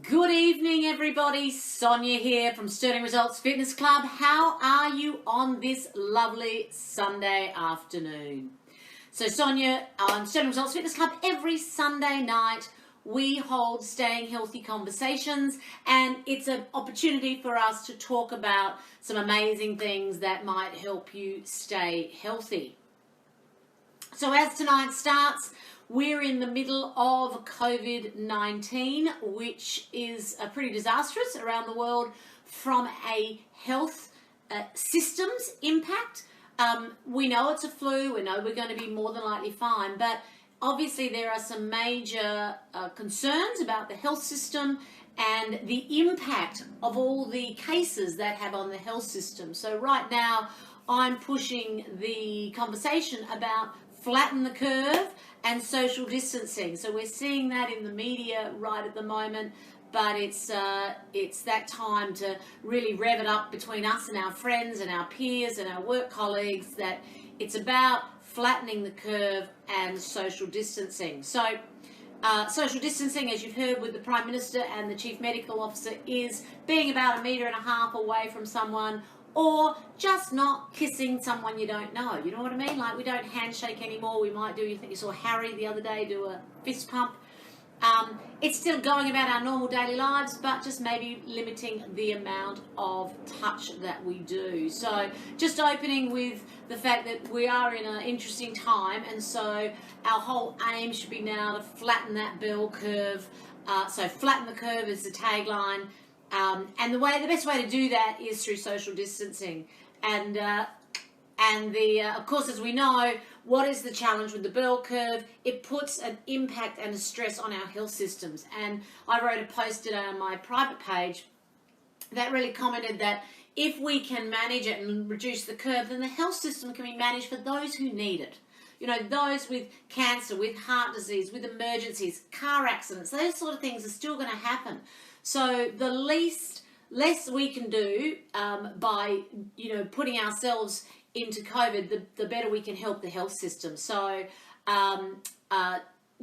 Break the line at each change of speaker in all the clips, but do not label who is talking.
Good evening, everybody. Sonia here from Sterling Results Fitness Club. How are you on this lovely Sunday afternoon? So Sonia, on Sterling Results Fitness Club, every Sunday night we hold staying healthy conversations, and it's an opportunity for us to talk about some amazing things that might help you stay healthy. So as tonight starts, we're in the middle of COVID-19, which is pretty disastrous around the world from a health systems impact. We know it's a flu, we know we're going to be more than likely fine, but obviously there are some major concerns about the health system and the impact of all the cases that have on the health system. So right now I'm pushing the conversation about flatten the curve and social distancing. So we're seeing that in the media right at the moment, but it's that time to really rev it up between us and our friends and our peers and our work colleagues, that it's about flattening the curve and social distancing. So social distancing, as you've heard with the Prime Minister and the Chief Medical Officer, is being about 1.5 meters away from someone, or just not kissing someone you don't know. You know what I mean? Like, we don't handshake anymore. We might do, you think you saw Harry the other day do a fist pump. It's still going about our normal daily lives, but just maybe limiting the amount of touch that we do. So just opening with the fact that we are in an interesting time, and so our whole aim should be now to flatten that bell curve. So flatten the curve is the tagline. And the best way to do that is through social distancing. And of course, as we know, what is the challenge with the bell curve? It puts an impact and a stress on our health systems. And I wrote a post today on my private page that really commented that if we can manage it and reduce the curve, then the health system can be managed for those who need it. You know, those with cancer, with heart disease, with emergencies, car accidents, those sort of things are still going to happen. So the less we can do by, putting ourselves into COVID, the better we can help the health system. So,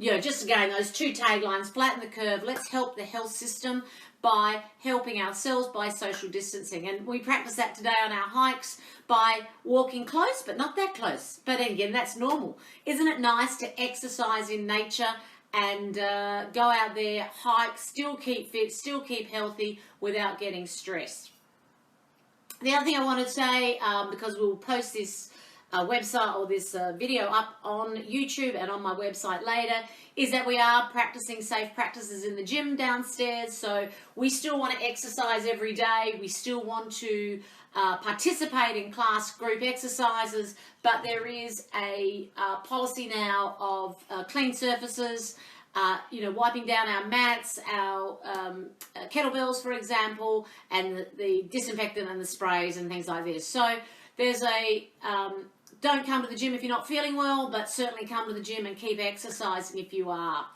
just again, those two taglines: flatten the curve, let's help the health system by helping ourselves by social distancing. And we practice that today on our hikes by walking close, but not that close. But again, that's normal. Isn't it nice to exercise in nature and go out there, hike, still keep fit, still keep healthy without getting stressed? The other thing I want to say, because we'll post this website or this video up on YouTube and on my website later, is that we are practicing safe practices in the gym downstairs. So we still want to exercise every day. We still want to participate in class group exercises, but there is a policy now of clean surfaces, wiping down our mats, our kettlebells, for example, and the disinfectant and the sprays and things like this. So there's a don't come to the gym if you're not feeling well, but certainly come to the gym and keep exercising if you are.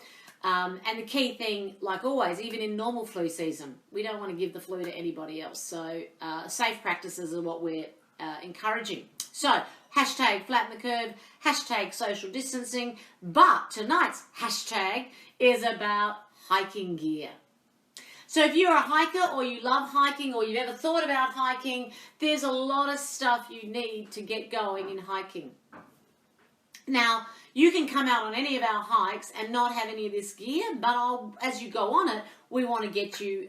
And the key thing, like always, even in normal flu season, we don't want to give the flu to anybody else. So safe practices are what we're encouraging. So hashtag flatten the curve, hashtag social distancing, but tonight's hashtag is about hiking gear. So if you're a hiker or you love hiking or you've ever thought about hiking, there's a lot of stuff you need to get going in hiking. Now, you can come out on any of our hikes and not have any of this gear, but as you go on it, we want to get you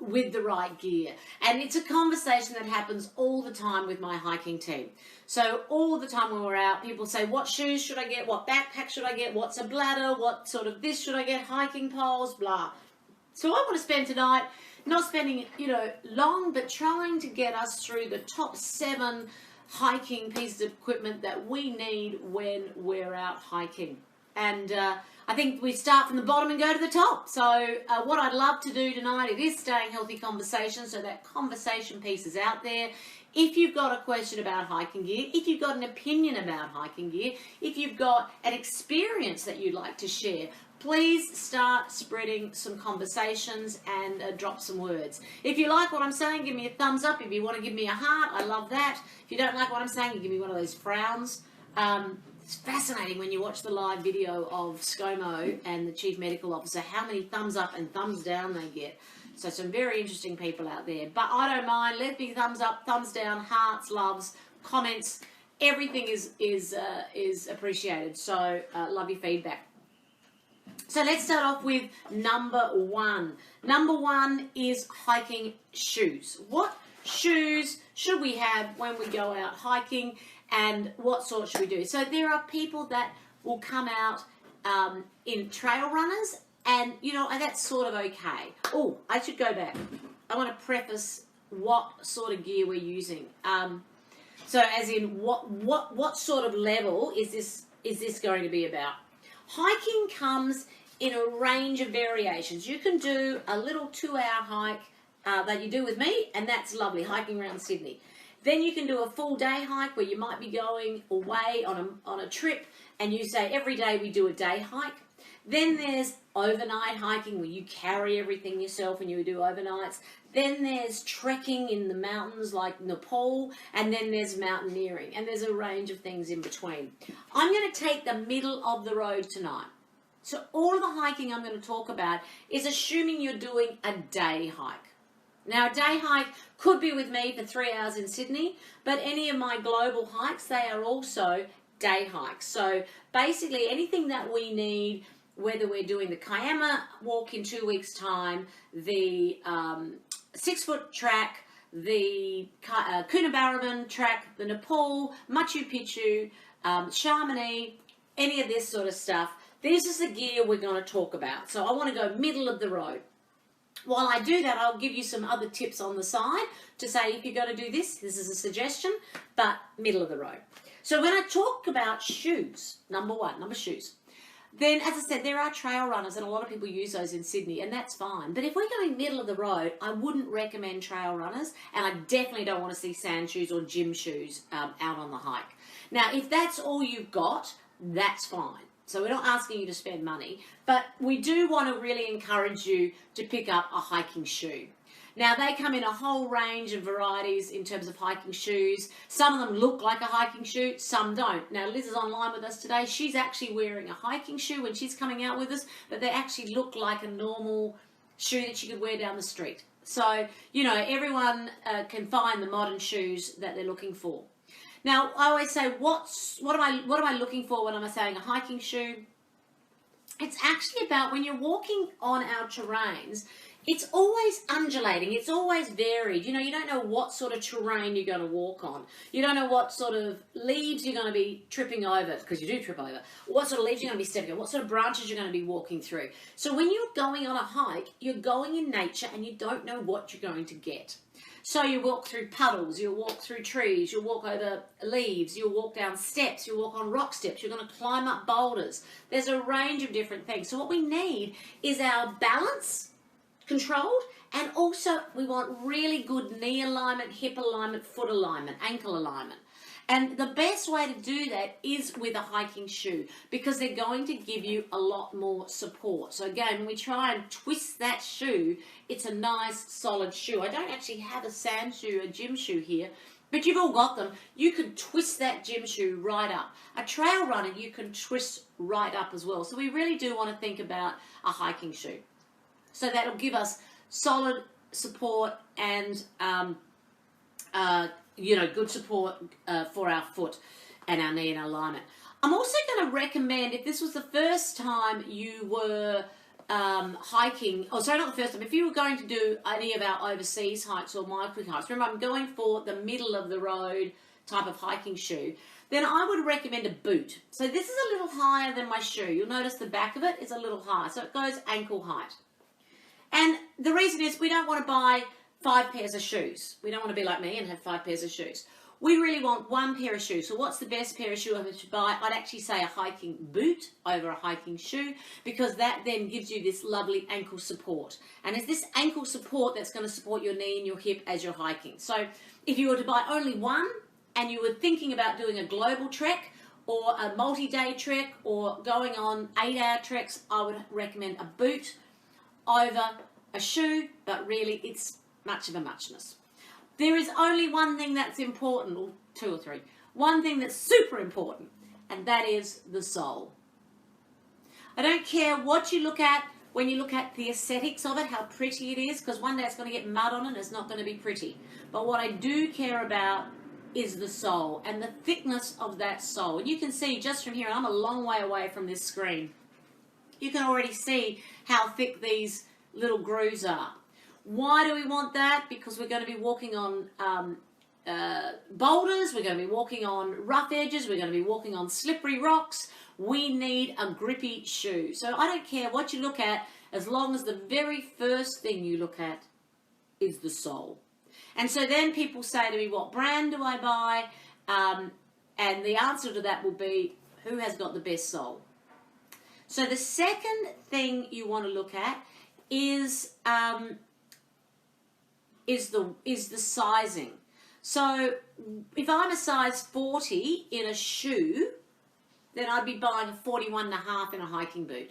with the right gear. And it's a conversation that happens all the time with my hiking team. So all the time when we're out, people say, what shoes should I get? What backpack should I get? What's a bladder? What sort of this should I get? Hiking poles, blah. So I want to spend tonight, not spending, long, but trying to get us through the top 7 hiking pieces of equipment that we need when we're out hiking. And I think we start from the bottom and go to the top. So what I'd love to do tonight, it is staying healthy conversation, so that conversation piece is out there. If you've got a question about hiking gear, if you've got an opinion about hiking gear, if you've got an experience that you'd like to share, please start spreading some conversations and drop some words. If you like what I'm saying, give me a thumbs up. If you want to give me a heart, I love that. If you don't like what I'm saying, you give me one of those frowns. It's fascinating when you watch the live video of ScoMo and the Chief Medical Officer, how many thumbs up and thumbs down they get. So some very interesting people out there. But I don't mind. Let me thumbs up, thumbs down, hearts, loves, comments. Everything is appreciated. So love your feedback. So let's start off with number one. Number one is hiking shoes. What shoes should we have when we go out hiking, and what sort should we do? So there are people that will come out in trail runners, and you know, that's sort of okay. Oh, I should go back. I want to preface what sort of gear we're using. So as in what sort of level is this going to be about? Hiking comes in a range of variations. You can do a little 2-hour hike that you do with me, and that's lovely, hiking around Sydney. Then you can do a full day hike where you might be going away on a trip, and you say every day we do a day hike. Then there's overnight hiking where you carry everything yourself and you do overnights. Then there's trekking in the mountains like Nepal, and then there's mountaineering, and there's a range of things in between. I'm going to take the middle of the road tonight. So all of the hiking I'm going to talk about is assuming you're doing a day hike. Now, a day hike could be with me for 3 hours in Sydney, but any of my global hikes, they are also day hikes. So basically anything that we need, whether we're doing the Kiama walk in 2 weeks' time, the 6-foot track, the Coonabarabran track, the Nepal, Machu Picchu, Chamonix, any of this sort of stuff, this is the gear we're going to talk about. So I want to go middle of the road. While I do that, I'll give you some other tips on the side to say if you're going to do this, this is a suggestion, but middle of the road. So when I talk about shoes, number shoes, then as I said, there are trail runners and a lot of people use those in Sydney, and that's fine. But if we're going middle of the road, I wouldn't recommend trail runners, and I definitely don't want to see sand shoes or gym shoes out on the hike. Now, if that's all you've got, that's fine. So we're not asking you to spend money, but we do want to really encourage you to pick up a hiking shoe. Now, they come in a whole range of varieties in terms of hiking shoes. Some of them look like a hiking shoe, some don't. Now, Liz is online with us today. She's actually wearing a hiking shoe when she's coming out with us, but they actually look like a normal shoe that you could wear down the street. So, you know, everyone can find the modern shoes that they're looking for. Now, I always say, what am I looking for when I'm saying a hiking shoe? It's actually about when you're walking on our terrains, it's always undulating, it's always varied. You know, you don't know what sort of terrain you're going to walk on. You don't know what sort of leaves you're going to be tripping over, because you do trip over. What sort of leaves you're going to be stepping on, what sort of branches you're going to be walking through. So when you're going on a hike, you're going in nature and you don't know what you're going to get. So you walk through puddles, you'll walk through trees, you'll walk over leaves, you'll walk down steps, you'll walk on rock steps, you're going to climb up boulders. There's a range of different things. So what we need is our balance controlled, and also we want really good knee alignment, hip alignment, foot alignment, ankle alignment. And the best way to do that is with a hiking shoe, because they're going to give you a lot more support. So again, when we try and twist that shoe, it's a nice solid shoe. I don't actually have a sand shoe, a gym shoe here, but you've all got them. You can twist that gym shoe right up. A trail runner, you can twist right up as well. So we really do want to think about a hiking shoe. So that'll give us solid support and you know, good support for our foot and our knee and our alignment. I'm also going to recommend, if this was the first time you were hiking, oh sorry, not the first time, if you were going to do any of our overseas hikes or my quick hikes, remember I'm going for the middle of the road type of hiking shoe, then I would recommend a boot. So this is a little higher than my shoe. You'll notice the back of it is a little higher, so it goes ankle height. And the reason is we don't want to buy 5 pairs of shoes. We don't want to be like me and have 5 pairs of shoes. We really want 1 pair of shoes. So what's the best pair of shoe I should buy? I'd actually say a hiking boot over a hiking shoe, because that then gives you this lovely ankle support. And it's this ankle support that's going to support your knee and your hip as you're hiking. So if you were to buy only one and you were thinking about doing a global trek or a multi-day trek or going on 8-hour treks, I would recommend a boot over a shoe, but really it's much of a muchness. There is only one thing that's important, or 2 or 3. One thing that's super important, and that is the sole. I don't care what you look at when you look at the aesthetics of it, how pretty it is, because one day it's going to get mud on it and it's not going to be pretty. But what I do care about is the sole and the thickness of that sole. And you can see just from here, I'm a long way away from this screen, you can already see how thick these little grooves are. Why do we want that? Because we're going to be walking on boulders, we're going to be walking on rough edges, we're going to be walking on slippery rocks. We need a grippy shoe. So I don't care what you look at, as long as the very first thing you look at is the sole. And so then people say to me, what brand do I buy? And the answer to that will be, who has got the best sole? So the second thing you want to look at is the sizing. So if I'm a size 40 in a shoe, then I'd be buying a 41.5 in a hiking boot.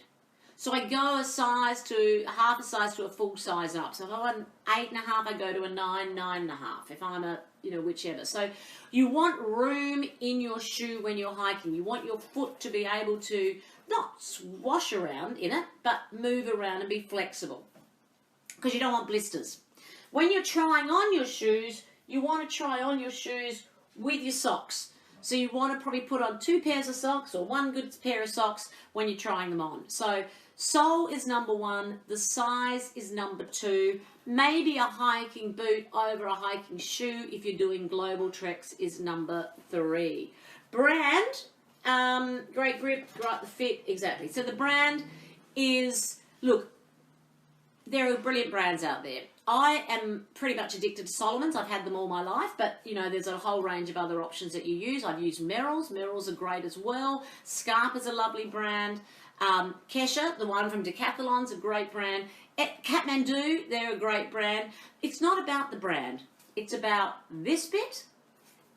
So I go a size to, half a size to a full size up. So if I'm an 8.5, I go to a 9, 9.5. If I'm a, whichever. So you want room in your shoe when you're hiking. You want your foot to be able to not swash around in it, but move around and be flexible. Because you don't want blisters. When you're trying on your shoes, you want to try on your shoes with your socks. So you want to probably put on 2 pairs of socks or 1 good pair of socks when you're trying them on. So sole is number 1, the size is number 2, maybe a hiking boot over a hiking shoe if you're doing global treks is number 3. Brand, great grip, great fit, exactly. So the brand is, look, there are brilliant brands out there. I am pretty much addicted to Solomon's. I've had them all my life, but, there's a whole range of other options that you use. I've used Merrell's. Merrell's are great as well. Scarpa's a lovely brand. Kesha, the one from Decathlon's a great brand. Kathmandu, they're a great brand. It's not about the brand. It's about this bit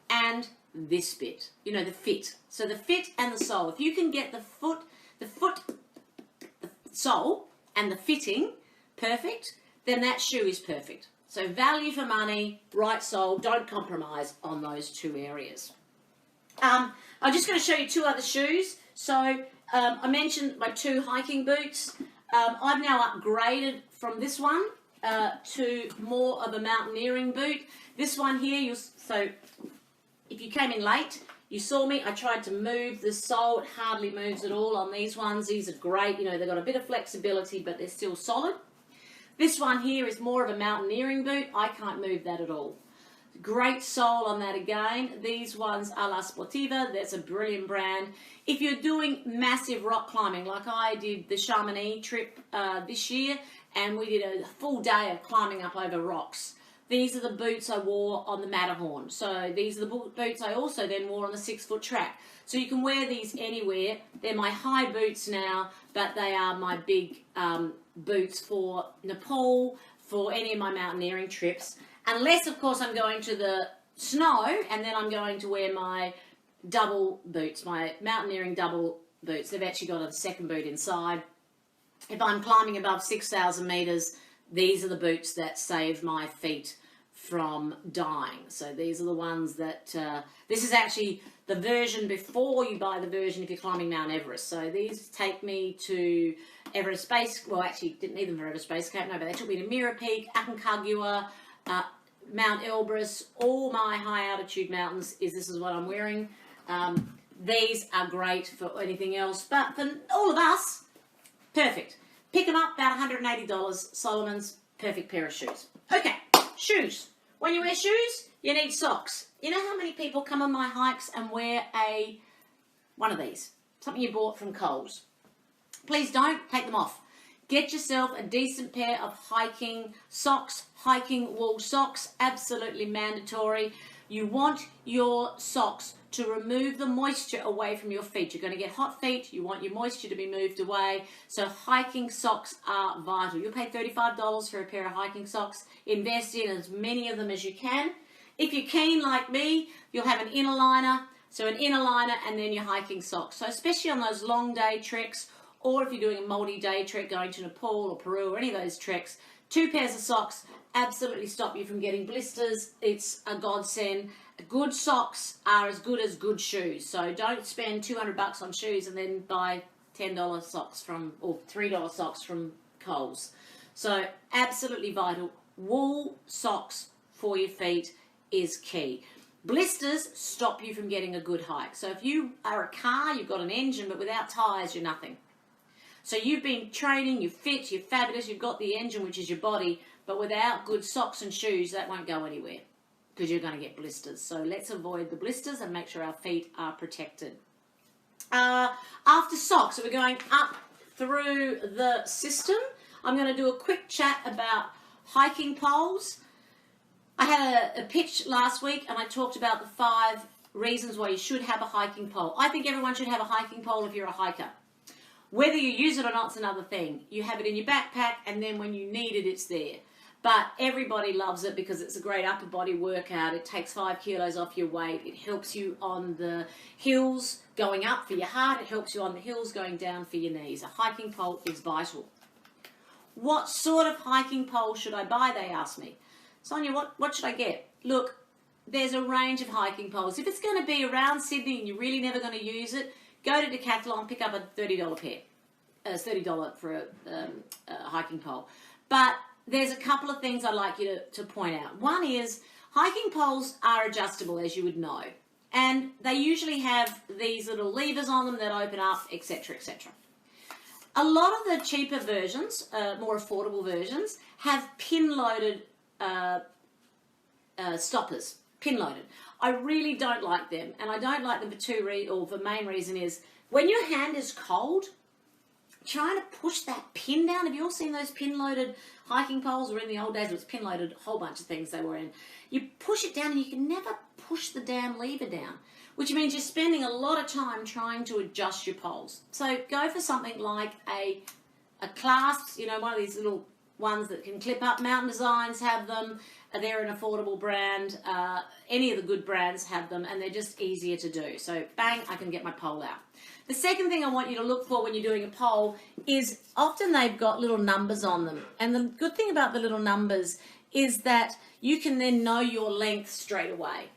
and this bit. The fit. So the fit and the sole. If you can get the sole and the fitting perfect, then that shoe is perfect. So value for money, right sole, don't compromise on those 2 areas. I'm just going to show you 2 other shoes. So I mentioned my 2 hiking boots. I've now upgraded from this one to more of a mountaineering boot. This one here, so if you came in late, you saw me, I tried to move the sole. It hardly moves at all on these ones. These are great. They've got a bit of flexibility, but they're still solid. This one here is more of a mountaineering boot. I can't move that at all. Great sole on that again. These ones are La Sportiva. That's a brilliant brand. If you're doing massive rock climbing, like I did the Chamonix trip this year, and we did a full day of climbing up over rocks. These are the boots I wore on the Matterhorn. So these are the boots I also then wore on the 6-foot track. So you can wear these anywhere. They're my high boots now, but they are my big boots for Nepal, for any of my mountaineering trips. Unless, of course, I'm going to the snow, and then I'm going to wear my double boots, my mountaineering double boots. They've actually got a second boot inside. If I'm climbing above 6,000 metres, these are the boots that save my feet from dying. So these are the ones that, this is actually the version before you buy the version if you're climbing Mount Everest. So these take me to Everest Base, well actually didn't need them for Everest Base Camp, no, but they took me to Mira Peak, Aconcagua, Mount Elbrus, all my high altitude mountains. This is what I'm wearing. These are great for anything else, but for all of us, perfect. Pick them up, about $180, Solomon's, perfect pair of shoes. Okay, shoes. When you wear shoes, you need socks. You know how many people come on my hikes and wear one of these? Something you bought from Coles. Please don't take them off. Get yourself a decent pair of hiking socks, hiking wool socks, absolutely mandatory. You want your socks to remove the moisture away from your feet. You're going to get hot feet. You want your moisture to be moved away. So hiking socks are vital. You'll pay $35 for a pair of hiking socks. Invest in as many of them as you can. If you're keen like me, you'll have an inner liner. So an inner liner and then your hiking socks. So especially on those long day treks, or if you're doing a multi-day trek going to Nepal or Peru or any of those treks, 2 pairs of socks absolutely stop you from getting blisters. It's a godsend. Good socks are as good as good shoes. So don't spend $200 on shoes and then buy $10 socks or $3 socks from Coles. So absolutely vital. Wool socks for your feet is key. Blisters stop you from getting a good hike. So if you are a car, you've got an engine, but without tyres, you're nothing. So you've been training, you're fit, you're fabulous, you've got the engine, which is your body, but without good socks and shoes, that won't go anywhere because you're going to get blisters. So let's avoid the blisters and make sure our feet are protected. After socks, so we're going up through the system. I'm going to do a quick chat about hiking poles. I had a pitch last week and I talked about the 5 reasons why you should have a hiking pole. I think everyone should have a hiking pole if you're a hiker. Whether you use it or not is another thing. You have it in your backpack and then when you need it, it's there. But everybody loves it because it's a great upper body workout. It takes 5 kilos off your weight. It helps you on the hills going up for your heart. It helps you on the hills going down for your knees. A hiking pole is vital. What sort of hiking pole should I buy, they ask me. Sonia, what should I get? Look, there's a range of hiking poles. If it's going to be around Sydney and you're really never going to use it, go to Decathlon, pick up a $30 pair. It's $30 for a hiking pole. But there's a couple of things I'd like you to point out. One is hiking poles are adjustable, as you would know. And they usually have these little levers on them that open up, etc., etc. A lot of the cheaper versions, more affordable versions, have pin-loaded stoppers. Pin-loaded. I really don't like them, and I don't like them for the main reason is when your hand is cold, trying to push that pin down. Have you all seen those pin-loaded hiking poles? Or in the old days, it was pin-loaded, a whole bunch of things they were in. You push it down, and you can never push the damn lever down, which means you're spending a lot of time trying to adjust your poles. So go for something like a clasp, one of these little ones that can clip up. Mountain Designs have them. They're an affordable brand. Any of the good brands have them, and they're just easier to do. So bang, I can get my pole out. The second thing I want you to look for when you're doing a pole is often they've got little numbers on them. And the good thing about the little numbers is that you can then know your length straight away.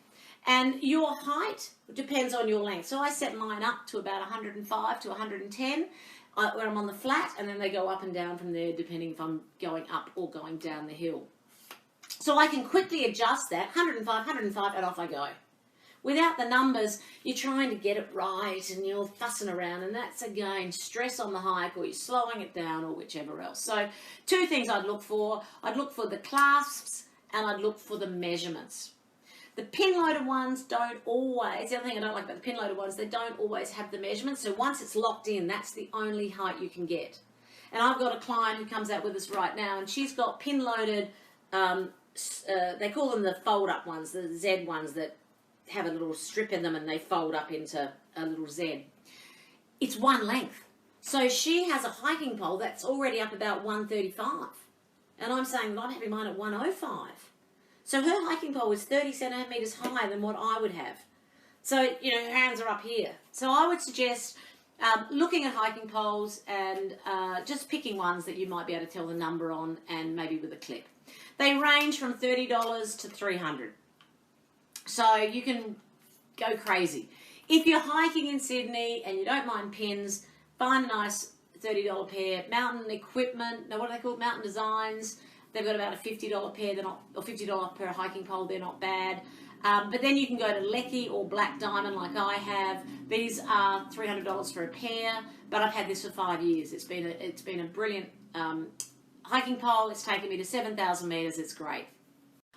And your height depends on your length. So I set mine up to about 105 to 110 when I'm on the flat, and then they go up and down from there depending if I'm going up or going down the hill. So I can quickly adjust that, 105, and off I go. Without the numbers, you're trying to get it right and you're fussing around, and that's, again, stress on the hike, or you're slowing it down, or whichever else. So 2 things I'd look for. I'd look for the clasps and I'd look for the measurements. The pin-loaded ones don't always, the other thing I don't like about the pin-loaded ones, they don't always have the measurements. So once it's locked in, that's the only height you can get. And I've got a client who comes out with us right now, and she's got pin-loaded, they call them the fold-up ones, the Z ones that have a little strip in them and they fold up into a little Z. It's one length. So she has a hiking pole that's already up about 135. And I'm saying that I'm having mine at 105. So her hiking pole is 30 centimetres higher than what I would have. So, her hands are up here. So I would suggest looking at hiking poles and just picking ones that you might be able to tell the number on, and maybe with a clip. They range from $30 to $300. So you can go crazy. If you're hiking in Sydney and you don't mind pins, find a nice $30 pair. Mountain Equipment, now what are they called? Mountain Designs. They've got about a $50 pair, or $50 per hiking pole. They're not bad. But then you can go to Lecky or Black Diamond like I have. These are $300 for a pair, but I've had this for 5 years. It's been a brilliant hiking pole. It's taken me to 7,000 metres. It's great.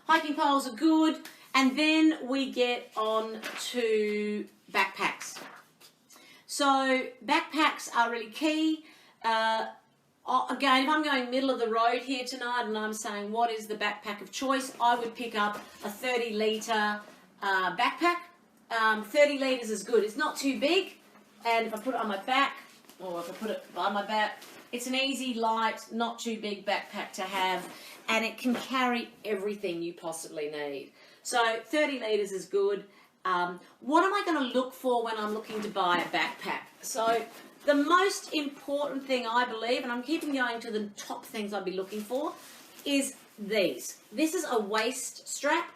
Hiking poles are good. And then we get on to backpacks. So backpacks are really key. Again, if I'm going middle of the road here tonight and I'm saying what is the backpack of choice, I would pick up a 30-litre backpack. 30 litres is good. It's not too big, and if I put it on my back, or if I put it by my back, it's an easy, light, not too big backpack to have, and it can carry everything you possibly need. So 30 litres is good. What am I going to look for when I'm looking to buy a backpack? So the most important thing I believe, and I'm keeping going to the top things I'd be looking for, is these. This is a waist strap.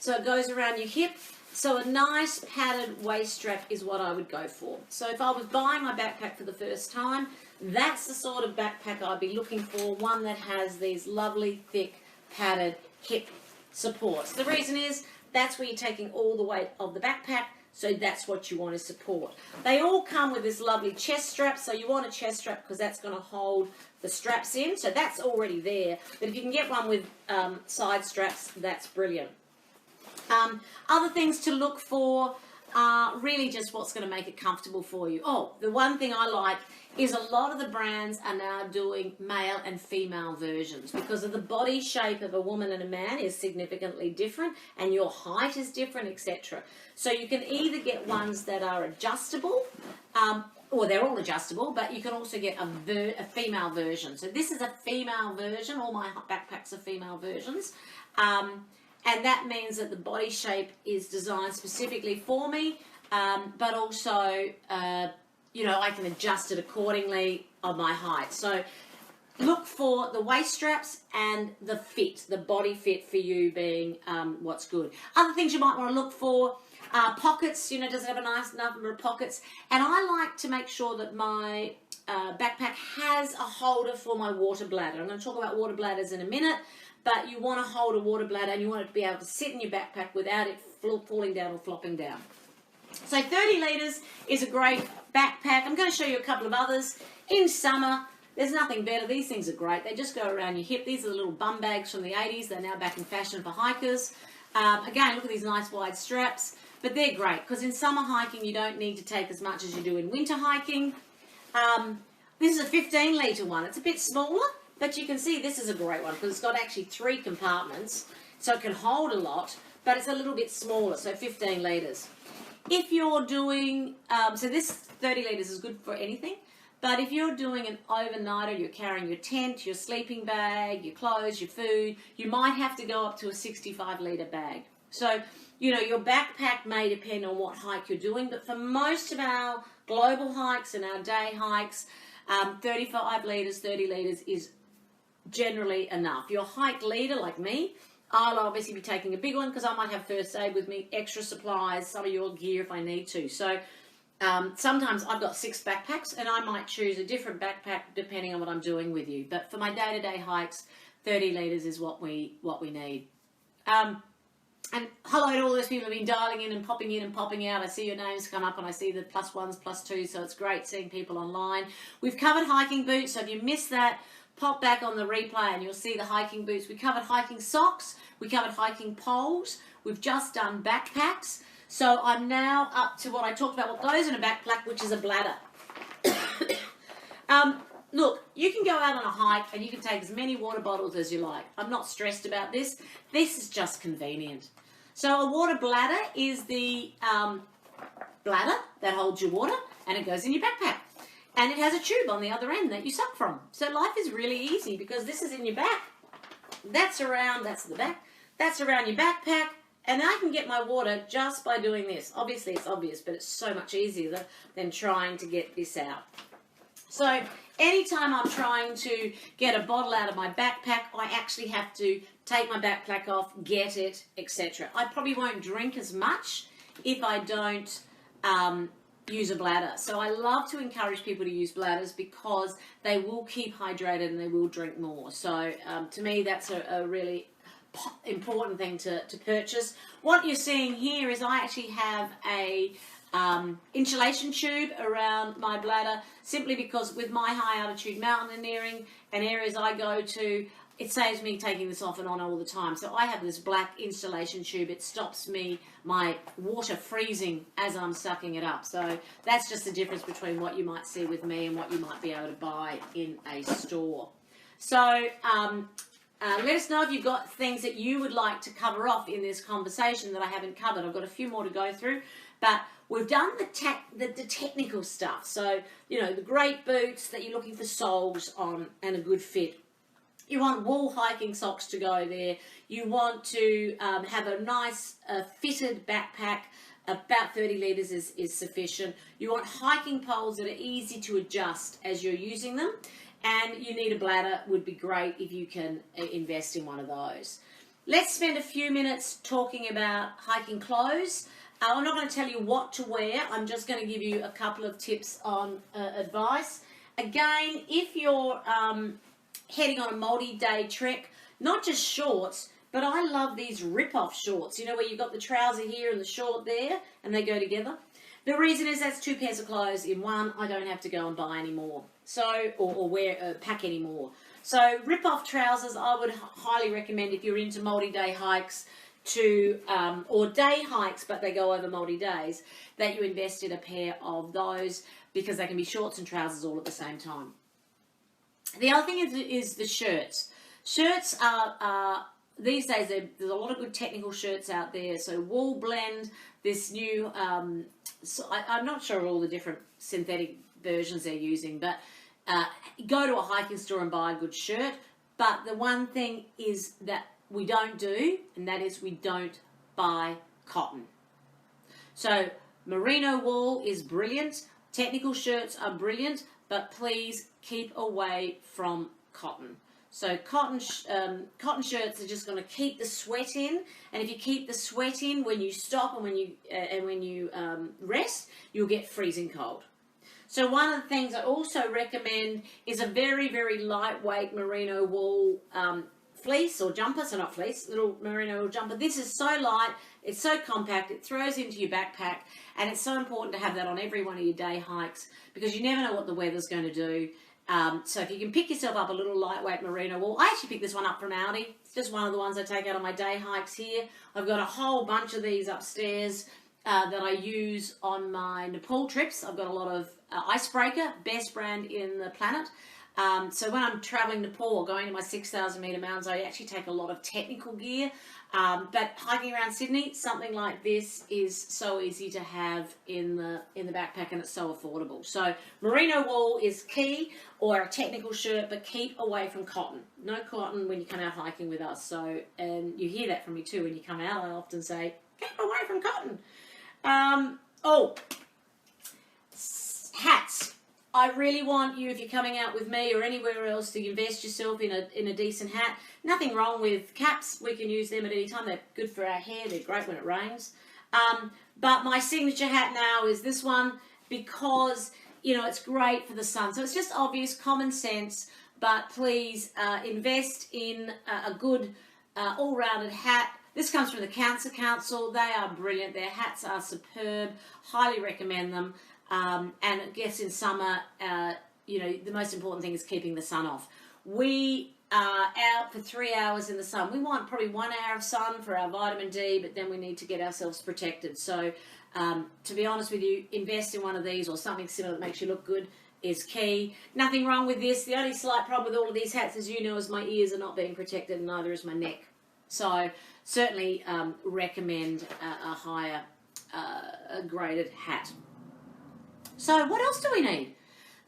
so it goes around your hip. So a nice padded waist strap is what I would go for. So if I was buying my backpack for the first time, that's the sort of backpack I'd be looking for, one that has these lovely, thick, padded hip supports. The reason is that's where you're taking all the weight of the backpack, so that's what you want to support. They all come with this lovely chest strap, so you want a chest strap because that's going to hold the straps in, so that's already there. But if you can get one with side straps, that's brilliant. Other things to look for are really just what's going to make it comfortable for you. Oh, the one thing I like is a lot of the brands are now doing male and female versions because of the body shape of a woman and a man is significantly different and your height is different, etc. So you can either get ones that are adjustable, or they're all adjustable, but you can also get a female version. So this is a female version. All my backpacks are female versions. And that means that the body shape is designed specifically for me, but also, I can adjust it accordingly on my height. So look for the waist straps and the fit, the body fit for you being what's good. Other things you might want to look for are pockets. Does it have a nice number of pockets? And I like to make sure that my backpack has a holder for my water bladder. I'm going to talk about water bladders in a minute. But you want to hold a water bladder and you want it to be able to sit in your backpack without it falling down or flopping down. So 30 litres is a great backpack. I'm going to show you a couple of others. In summer, there's nothing better. These things are great. They just go around your hip. These are the little bum bags from the 80s. They're now back in fashion for hikers. Again, look at these nice wide straps. But they're great because in summer hiking, you don't need to take as much as you do in winter hiking. This is a 15 litre one. It's a bit smaller. But you can see this is a great one because it's got actually 3 compartments, so it can hold a lot, but it's a little bit smaller, so 15 litres. If you're doing, so this 30 litres is good for anything, but if you're doing an overnighter, you're carrying your tent, your sleeping bag, your clothes, your food, you might have to go up to a 65 litre bag. So, your backpack may depend on what hike you're doing, but for most of our global hikes and our day hikes, 35 litres, 30 litres is generally enough. Your hike leader, like me, I'll obviously be taking a big one because I might have first aid with me, extra supplies, some of your gear if I need to. So sometimes I've got 6 backpacks and I might choose a different backpack depending on what I'm doing with you. But for my day-to-day hikes, 30 litres is what we need. And hello to all those people who have been dialing in and popping out. I see your names come up and I see the +1s, +2s, so it's great seeing people online. We've covered hiking boots, so if you missed that, pop back on the replay and you'll see the hiking boots. We covered hiking socks. We covered hiking poles. We've just done backpacks. So I'm now up to what I talked about, what goes in a backpack, which is a bladder. Look, you can go out on a hike and you can take as many water bottles as you like. I'm not stressed about this. This is just convenient. So a water bladder is the bladder that holds your water and it goes in your backpack. And it has a tube on the other end that you suck from. So life is really easy because this is in your back. That's the back. That's around your backpack. And I can get my water just by doing this. Obviously, it's obvious, but it's so much easier than trying to get this out. So anytime I'm trying to get a bottle out of my backpack, I actually have to take my backpack off, get it, etc. I probably won't drink as much if I don't use a bladder. So I love to encourage people to use bladders because they will keep hydrated and they will drink more. So to me, that's a really important thing to purchase. What you're seeing here is I actually have a insulation tube around my bladder simply because with my high altitude mountaineering and areas I go to, it saves me taking this off and on all the time. So I have this black insulation tube. It stops my water freezing as I'm sucking it up. So that's just the difference between what you might see with me and what you might be able to buy in a store. So let us know if you've got things that you would like to cover off in this conversation that I haven't covered. I've got a few more to go through, but we've done the technical stuff. So, the great boots that you're looking for soles on and a good fit. You want wool hiking socks to go there. You want to have a nice fitted backpack. About 30 litres is sufficient. You want hiking poles that are easy to adjust as you're using them. And you need a bladder. Would be great if you can invest in one of those. let's spend a few minutes talking about hiking clothes. I'm not going to tell you what to wear. I'm just going to give you a couple of tips on advice. Again, if you're heading on a multi-day trek, not just shorts, but I love these rip-off shorts, you know, where you've got the trouser here and the short there, and they go together. The reason is that's 2 pairs of clothes in one. I don't have to go and buy anymore, so or wear pack anymore. So rip-off trousers, I would highly recommend if you're into multi-day hikes to or day hikes, but they go over multi-days, that you invest in a pair of those because they can be shorts and trousers all at the same time. The other thing is the shirts. Shirts are these days, there's a lot of good technical shirts out there. So Wool Blend, this new, so I'm not sure all the different synthetic versions they're using, but go to a hiking store and buy a good shirt. But the one thing is that we don't do, and that is we don't buy cotton. So merino wool is brilliant. Technical shirts are brilliant, but please keep away from cotton. So cotton shirts are just going to keep the sweat in, and if you keep the sweat in when you stop and when you rest, you'll get freezing cold. So one of the things I also recommend is a very, very lightweight merino wool fleece or jumper, so not fleece, little merino wool jumper. This is so light, it's so compact, it throws into your backpack, and it's so important to have that on every one of your day hikes because you never know what the weather's going to do. So if you can pick yourself up a little lightweight merino wool, I actually picked this one up from Aldi. It's just one of the ones I take out on my day hikes here. I've got a whole bunch of these upstairs that I use on my Nepal trips. I've got a lot of Icebreaker, best brand in the planet. So when I'm traveling Nepal or going to my 6,000 metre mountains, I actually take a lot of technical gear. But hiking around Sydney, something like this is so easy to have in the backpack, and it's so affordable. So merino wool is key, or a technical shirt, but keep away from cotton. No cotton when you come out hiking with us. So, and you hear that from me too when you come out. I often say, keep away from cotton. Hats. I really want you, if you're coming out with me or anywhere else, to invest yourself in a decent hat. Nothing wrong with caps. We can use them at any time. They're good for our hair. They're great when it rains. But my signature hat now is this one because, you know, it's great for the sun. So it's just obvious, common sense, but please invest in a good all-rounded hat. This comes from the Cancer Council. They are brilliant. Their hats are superb. Highly recommend them. And I guess in summer, you know, the most important thing is keeping the sun off. We are out for 3 hours in the sun. We want probably 1 hour of sun for our vitamin D, but then we need to get ourselves protected. So to be honest with you, invest in one of these or something similar that makes you look good is key. Nothing wrong with this. The only slight problem with all of these hats, as you know, is my ears are not being protected, and neither is my neck. So certainly recommend a higher graded hat. So what else do we need?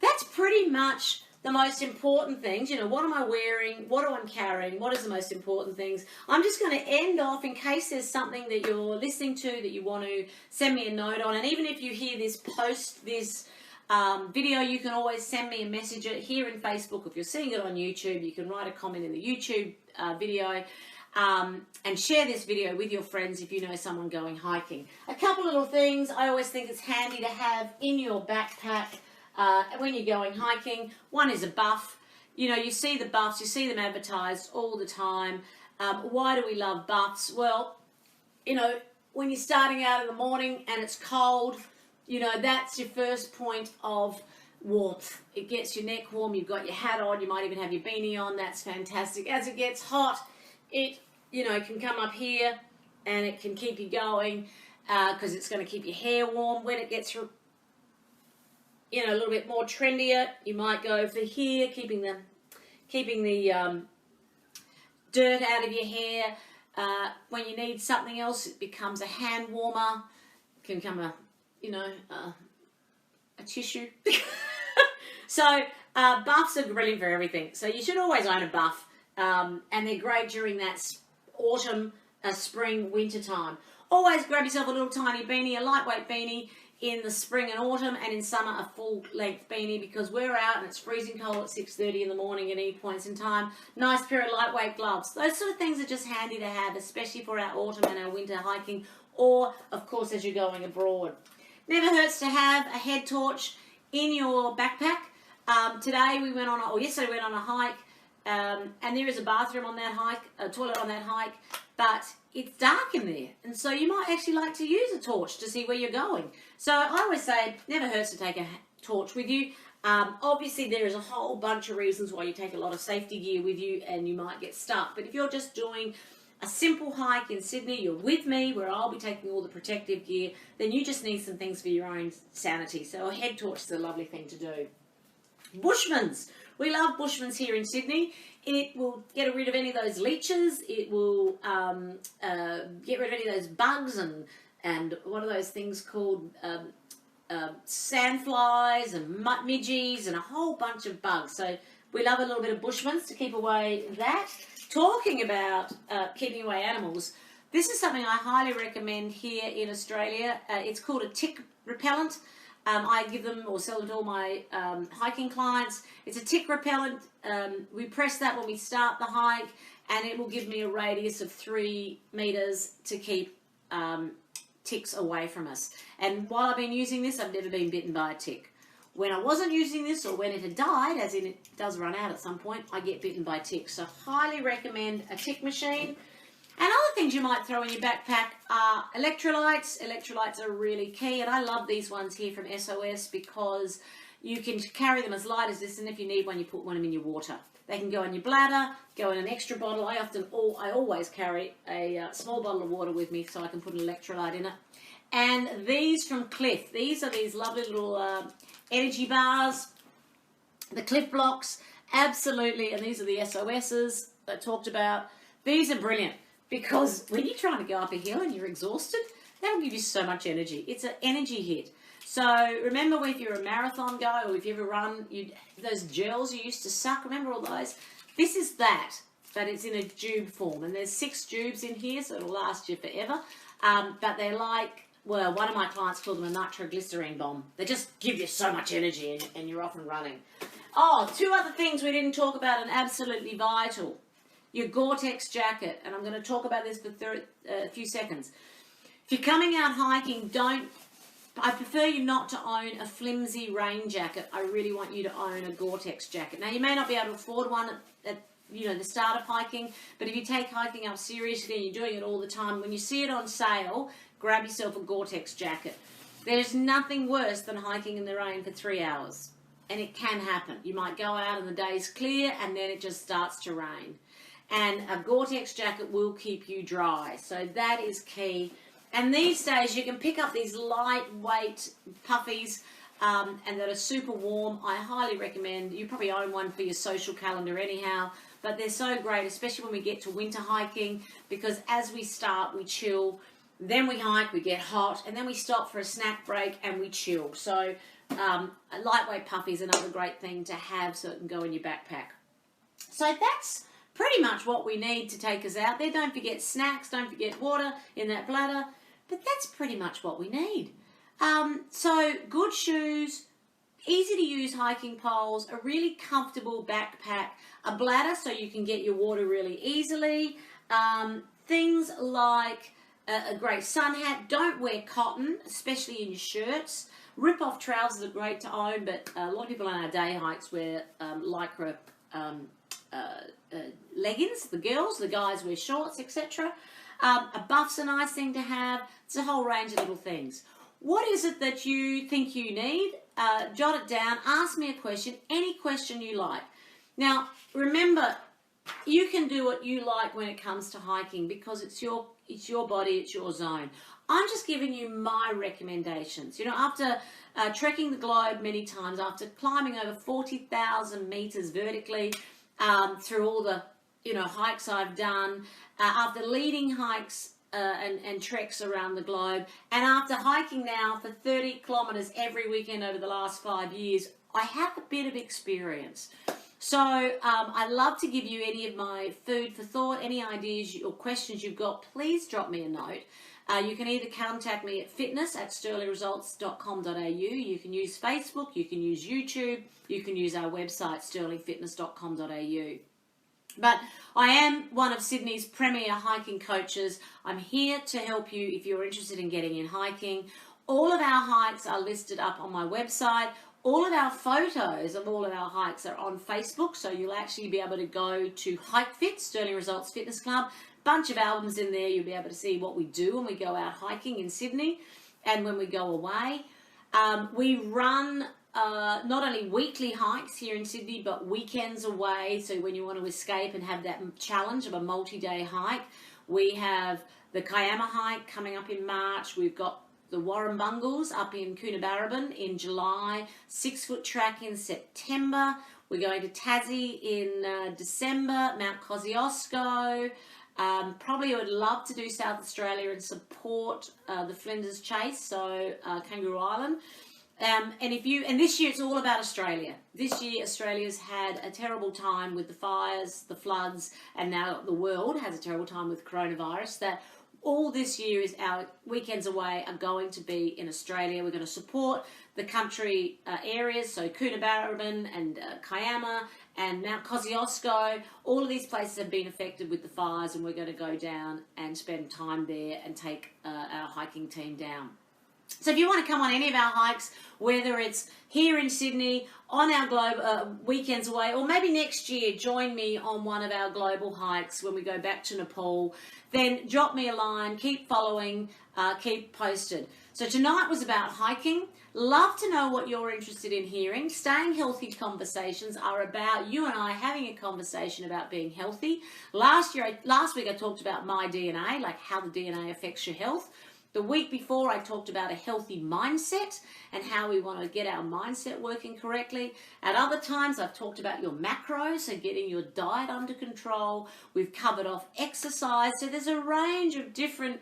That's pretty much the most important things. You know, what am I wearing? What am I carrying? What is the most important things? I'm just going to end off in case there's something that you're listening to that you want to send me a note on. And even if you hear this, post this video, you can always send me a message here in Facebook. If you're seeing it on YouTube, you can write a comment in the YouTube video. And share this video with your friends if you know someone going hiking. A couple little things I always think it's handy to have in your backpack when you're going hiking. One is a buff. You know, you see the buffs, you see them advertised all the time. Why do we love buffs? Well, you know, when you're starting out in the morning and it's cold, you know, that's your first point of warmth. It gets your neck warm, you've got your hat on, you might even have your beanie on. That's fantastic. As it gets hot, it, you know, can come up here and it can keep you going because it's going to keep your hair warm. When it gets, you know, a little bit more trendier, you might go for here, keeping the dirt out of your hair. When you need something else, it becomes a hand warmer. It can become a, you know, a tissue. So buffs are brilliant for everything. So you should always own a buff. And they're great during that autumn, spring, winter time. Always grab yourself a little tiny beanie, a lightweight beanie. in the spring and autumn, and in summer a full length beanie, because we're out and it's freezing cold at 6:30 in the morning at any points in time. Nice pair of lightweight gloves. Those sort of things are just handy to have, especially for our autumn and our winter hiking, or of course as you're going abroad. Never hurts to have a head torch in your backpack. Yesterday we went on a hike, and there is a bathroom on that hike, a toilet on that hike, but it's dark in there, and so you might actually like to use a torch to see where you're going. So I always say, never hurts to take a torch with you. Obviously, there is a whole bunch of reasons why you take a lot of safety gear with you, and you might get stuck. But if you're just doing a simple hike in Sydney, you're with me, where I'll be taking all the protective gear, then you just need some things for your own sanity. So a head torch is a lovely thing to do. Bushmans. We love Bushmans here in Sydney. It will get rid of any of those leeches. It will get rid of any of those bugs and what are those things called? Sandflies and midges and a whole bunch of bugs. So we love a little bit of Bushmans to keep away that. Talking about keeping away animals, this is something I highly recommend here in Australia. It's called a tick repellent. I give them or sell them to all my hiking clients. It's a tick repellent. We press that when we start the hike, and it will give me a radius of 3 meters to keep ticks away from us. And while I've been using this, I've never been bitten by a tick. When I wasn't using this, or when it had died, as in it does run out at some point, I get bitten by ticks. So highly recommend a tick machine. And other things you might throw in your backpack are electrolytes. Electrolytes are really key, and I love these ones here from SOS because you can carry them as light as this, and if you need one, you put one in your water. They can go in your bladder, go in an extra bottle. I always carry a small bottle of water with me so I can put an electrolyte in it. And these from Cliff. These are these lovely little energy bars. The Cliff blocks, absolutely, and these are the SOSs that I talked about. These are brilliant, because when you're trying to go up a hill and you're exhausted, that'll give you so much energy. It's an energy hit. So remember, if you're a marathon guy or if you ever run, those gels you used to suck, remember all those? This is that, but it's in a tube form. And there's 6 tubes in here, so it'll last you forever. But they're like, well, one of my clients called them a nitroglycerine bomb. They just give you so much energy and you're off and running. Oh, 2 other things we didn't talk about and absolutely vital. Your Gore-Tex jacket, and I'm going to talk about this for a few seconds. If you're coming out hiking, I prefer you not to own a flimsy rain jacket. I really want you to own a Gore-Tex jacket. Now, you may not be able to afford one at the start of hiking, but if you take hiking up seriously and you're doing it all the time, when you see it on sale, grab yourself a Gore-Tex jacket. There's nothing worse than hiking in the rain for 3 hours, and it can happen. You might go out and the day's clear, and then it just starts to rain. And a Gore-Tex jacket will keep you dry. So that is key. And these days you can pick up these lightweight puffies and that are super warm. I highly recommend. You probably own one for your social calendar anyhow. But they're so great, especially when we get to winter hiking, because as we start, we chill. Then we hike, we get hot, and then we stop for a snack break and we chill. So a lightweight puffy is another great thing to have, so it can go in your backpack. So that's pretty much what we need to take us out there. Don't forget snacks, don't forget water in that bladder, but that's pretty much what we need. So good shoes, easy to use hiking poles, a really comfortable backpack, a bladder so you can get your water really easily, things like a great sun hat. Don't wear cotton, especially in your shirts. Rip-off trousers are great to own, but a lot of people on our day hikes wear lycra leggings. The girls, the guys wear shorts, etc. A buff's a nice thing to have. It's a whole range of little things. What is it that you think you need? Jot it down. Ask me a question, any question you like. Now, remember, you can do what you like when it comes to hiking, because it's your body, it's your zone. I'm just giving you my recommendations. After trekking the globe many times, after climbing over 40,000 meters vertically, through all the hikes I've done, after leading hikes and treks around the globe, and after hiking now for 30 kilometers every weekend over the last 5 years, I have a bit of experience. So I'd love to give you any of my food for thought, any ideas or questions you've got. Please drop me a note. You can either contact me at fitness@sterlingresults.com.au. You can use Facebook, you can use YouTube, you can use our website sterlingfitness.com.au. But I am one of Sydney's premier hiking coaches. I'm here to help you if you're interested in getting in hiking. All of our hikes are listed up on my website. All of our photos of all of our hikes are on Facebook, so you'll actually be able to go to Hike Fit, Sterling Results Fitness Club. Bunch of albums in there. You'll be able to see what we do when we go out hiking in Sydney and when we go away. We run not only weekly hikes here in Sydney, but weekends away. So when you want to escape and have that challenge of a multi-day hike, we have the Kiama hike coming up in March. We've got the Warrumbungles up in Coonabarabran in July, 6-foot track in September. We're going to Tassie in December, Mount Kosciuszko. Probably I would love to do South Australia and support the Flinders Chase, so Kangaroo Island. And this year it's all about Australia. This year Australia's had a terrible time with the fires, the floods, and now the world has a terrible time with coronavirus. That all this year is our weekends away are going to be in Australia. We're going to support the country areas, so Coonabarabran and Kiama and Mount Kosciuszko. All of these places have been affected with the fires, and we're going to go down and spend time there and take our hiking team down. So if you want to come on any of our hikes, whether it's here in Sydney, on our weekends away, or maybe next year join me on one of our global hikes when we go back to Nepal, then drop me a line, keep following, keep posted. So tonight was about hiking. Love to know what you're interested in hearing. Staying Healthy conversations are about you and I having a conversation about being healthy. Last week I talked about my DNA, like how the DNA affects your health. The week before, I talked about a healthy mindset and how we want to get our mindset working correctly. At other times, I've talked about your macros, so getting your diet under control. We've covered off exercise. So there's a range of different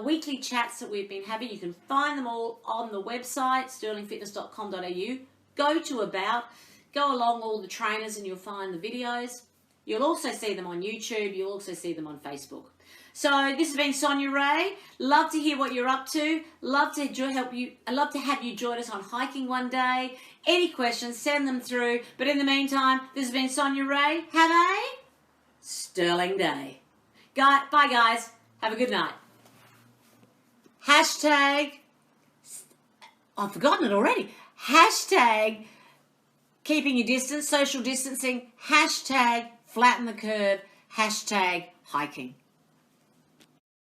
weekly chats that we've been having. You can find them all on the website, sterlingfitness.com.au. Go to About, go along all the trainers and you'll find the videos. You'll also see them on YouTube. You'll also see them on Facebook. So this has been Sonia Ray. Love to hear what you're up to. Love to help you. I'd love to have you join us on hiking one day. Any questions, send them through. But in the meantime, this has been Sonia Ray. Have a sterling day. Bye guys. Have a good night. Hashtag, I've forgotten it already. Hashtag keeping your distance, social distancing. Hashtag flatten the curve. Hashtag hiking.